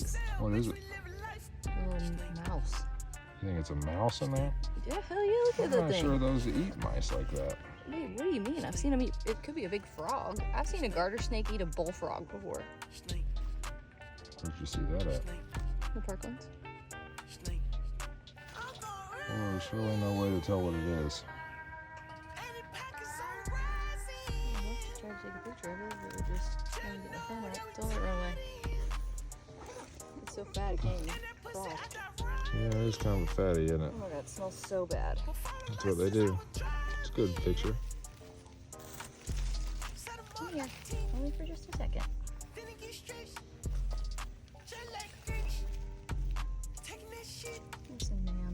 legs. What is it? A little mouse. You think it's a mouse in there? Yeah, hell yeah, look at I'm that not thing. sure those eat mice like that. Wait, what do you mean? I've seen them eat, it could be a big frog. I've seen a garter snake eat a bullfrog before. Where'd you see that at? The Parklands. Well, there's really no way to tell what it is. Try to take a picture of it, but we're just trying to get my phone out. Don't let it run away. It's so fat it can't even crawl. Yeah, it's kind of a fatty, isn't it? Oh my god, it smells so bad. That's what they do. It's a good picture. Come here, only for just a second. Listen, man.